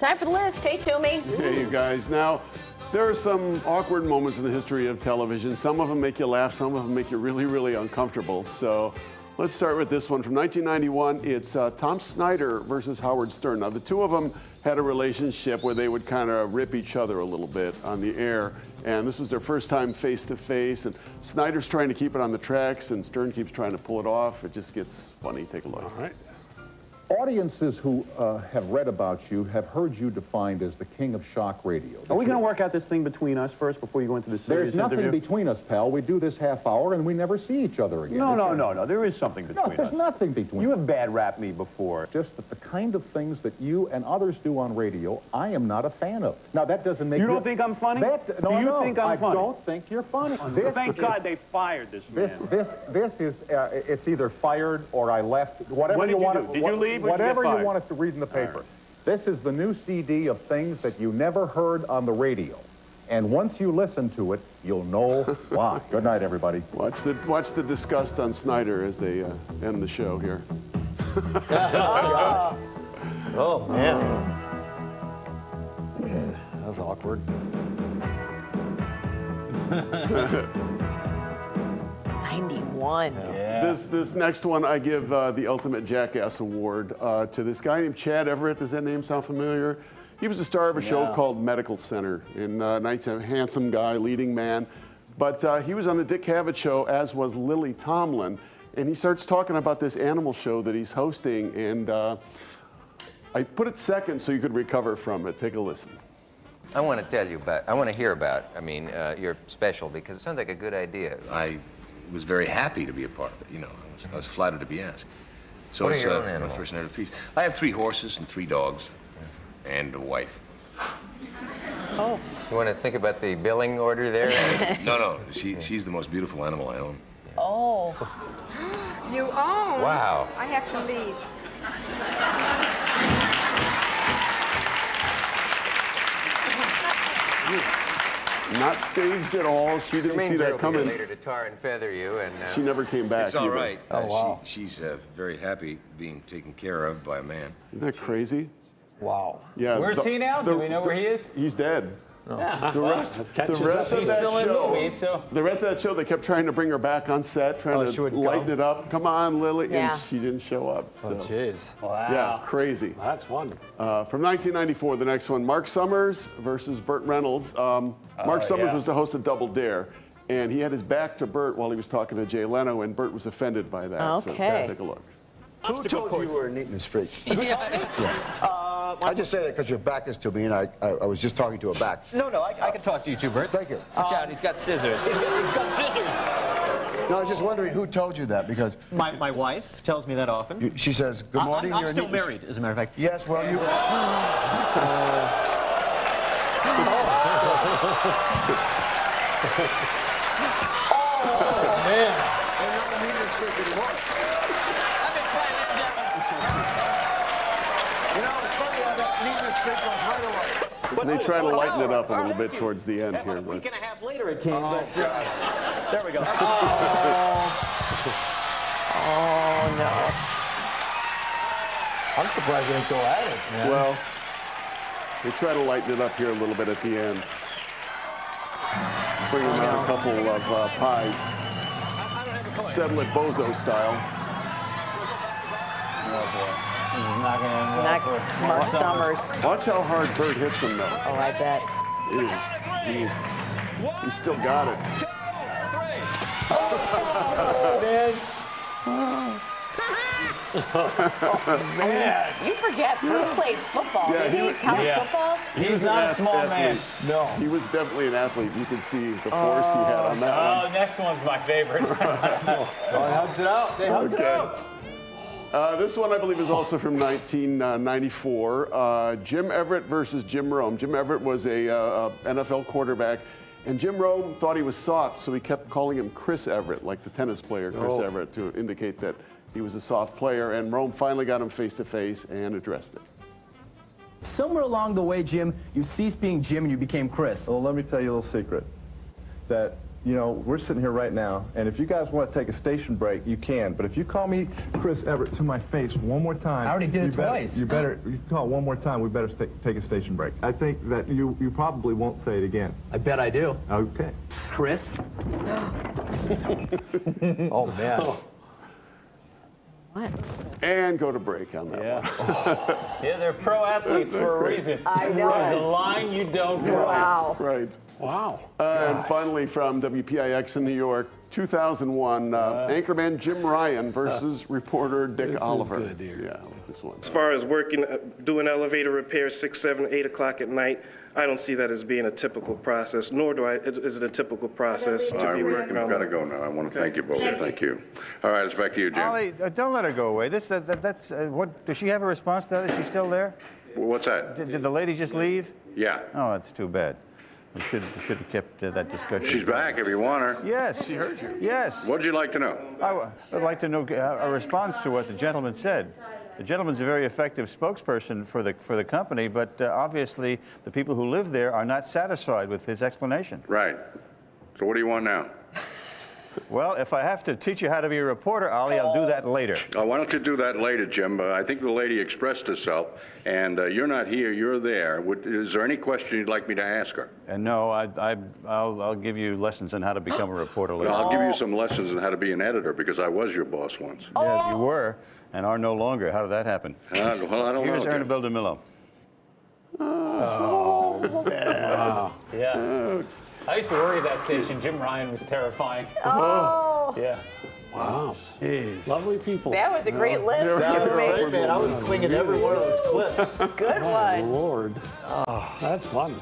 Time for the list. Hey, Toomey. Hey, you guys. Now, there are some awkward moments in the history of television. Some of them make you laugh, some of them make you really, really uncomfortable. So let's start with this one from 1991. It's Tom Snyder versus Howard Stern. Now, the two of them had a relationship where they would kind of rip each other a little bit on the air. And this was their first time face to face. And Snyder's trying to keep it on the tracks, and Stern keeps trying to pull it off. It just gets funny. Take a look. All right. Audiences who have read about you have heard you defined as the king of shock radio. Are we going to work out this thing between us first before you go into the serious There's nothing interview? between us, pal. We do this half hour and we never see each other again. No. There is something between us. No, there's nothing between You us. have bad rap me before. Just that the kind of things that you and others do on radio, I am not a fan of. Now, that doesn't make You don't think I'm funny? No, Do you think I'm funny? I don't think you're funny. Thank God they fired this man. This is, it's either fired or I left. Whatever What did you you want do? Did you leave or did you Whatever get you fired? want us to read in the paper. This is the new CD of things that you never heard on the radio. And once you listen to it, you'll know why. Good night, everybody. Watch the disgust on Snyder as they end the show here. Oh, man. That was awkward. 91. This next one, I give the Ultimate Jackass Award to this guy named Chad Everett. Does that name sound familiar? He was the star of a show called Medical Center in 19, handsome guy, leading man. But he was on the Dick Cavett show, as was Lily Tomlin. And he starts talking about this animal show that he's hosting. And I put it second so you could recover from it. Take a listen. I want to tell you about, I want to hear about, your special, because it sounds like a good idea. I was very happy to be a part of it, you know. I was flattered to be asked. So What are it's your own my animals? first night of peace. I have 3 horses and 3 dogs and a wife. Oh. You want to think about the billing order there? No, she's the most beautiful animal I own. Oh. You own? Wow. I have to leave. Not staged at all. She didn't see that coming. Later to tar and feather you, and She never came back. It's all either. right. Oh, wow. She's very happy being taken care of by a man. Isn't that crazy? Wow. Yeah. Where's he now? Do we know where he is? He's dead. Yeah. The rest of that He's still in show, movies, so. the rest of that show, they kept trying to bring her back on set, trying she to would lighten come? it up. Come on, Lily, Yeah. and she didn't show up. Oh, So, jeez. Wow. yeah, crazy. That's fun. From 1994, the next one, Mark Summers versus Burt Reynolds. Mark Summers yeah. was the host of Double Dare, and he had his back to Burt while he was talking to Jay Leno, and Burt was offended by that. So Okay. take a look. Who told you you were a neatness freak? I just say that because your back is to me, and I was just talking to a back. No, I can talk to you too, Bert. Thank you. Watch out, he's got scissors. He's got scissors. No, I was just wondering who told you that, because My wife tells me that often. she says, good morning, I'm you're a still neatness-" married, as a matter of fact. Yes, well, you... Man. You're not a neatness freak anymore. I've been trying to You know, it's funny how that neatness freak goes right away. They try to lighten it up a little bit towards the end here. A week But and a half later it came, but there we go. Oh, no. I'm surprised they didn't go at it, man. well, they try to lighten it up here a little bit at the end. Bring them out a couple of pies. Settle it Bozo style. Not Mark Summers. Watch how hard Burt hits him, though. Oh, I bet. He's still got it. Man. You forget, Burt played football. Yeah, Did he he? was- College yeah. football? He's not a small man. No. He was definitely an athlete. You could see the force he had on that Oh, one. next one's my favorite. Oh, he hugs it out. They hugged it out. This one, I believe, is also from 1994. Jim Everett versus Jim Rome. Jim Everett was a NFL quarterback, and Jim Rome thought he was soft, so he kept calling him Chris Everett, like the tennis player Chris Everett, to indicate that he was a soft player. And Rome finally got him face to face and addressed it. Somewhere along the way, Jim, you ceased being Jim and you became Chris. Well, let me tell you a little secret. That you know, we're sitting here right now, and if you guys want to take a station break, you can. But if you call me Chris Everett to my face one more time, I already did it twice. You call one more time. We better take a station break. I think that you probably won't say it again. I bet I do. Okay. Chris? Oh, man. What? And go to break on that one. Yeah, they're pro athletes for a reason. I know. There's a line you don't cross. Wow. Right. Wow. And finally from WPIX in New York, 2001, anchorman Jim Ryan versus reporter Dick Oliver. This is good here. Yeah, I like this one. As far as working, doing elevator repairs 6, 7, 8 o'clock at night, I don't see that as being a typical process, nor is it a typical process to be working on. We've got to go now. I want to thank you both. Thank you. All right, it's back to you, Jim. Ollie, don't let her go away. What, does she have a response to that? Is she still there? What's that? Did the lady just leave? Yeah. Oh, that's too bad. We should have kept that discussion. She's back if you want her. Yes. She heard you. Yes. What'd you like to know? I would like to know a response to what the gentleman said. The gentleman's a very effective spokesperson for the company, but obviously the people who live there are not satisfied with his explanation. Right. So what do you want now? Well, if I have to teach you how to be a reporter, Ollie, I'll do that later. Oh, why don't you do that later, Jim? I think the lady expressed herself, and you're not here, you're there. Is there any question you'd like me to ask her? And no, I'll give you lessons on how to become a reporter later. I'll give you some lessons on how to be an editor, because I was your boss once. Yeah, you were, and are no longer. How did that happen? Well, I don't Here's know. Erna Bildemillo. Oh, wow. Yeah. I used to work at that station. Jim Ryan was terrifying. Oh. Yeah. Wow. Jeez. Lovely people. That was a great list, That was Jimmy. great, man. I was clinging to every one of those clips. Good one. Lord. Oh, that's fun.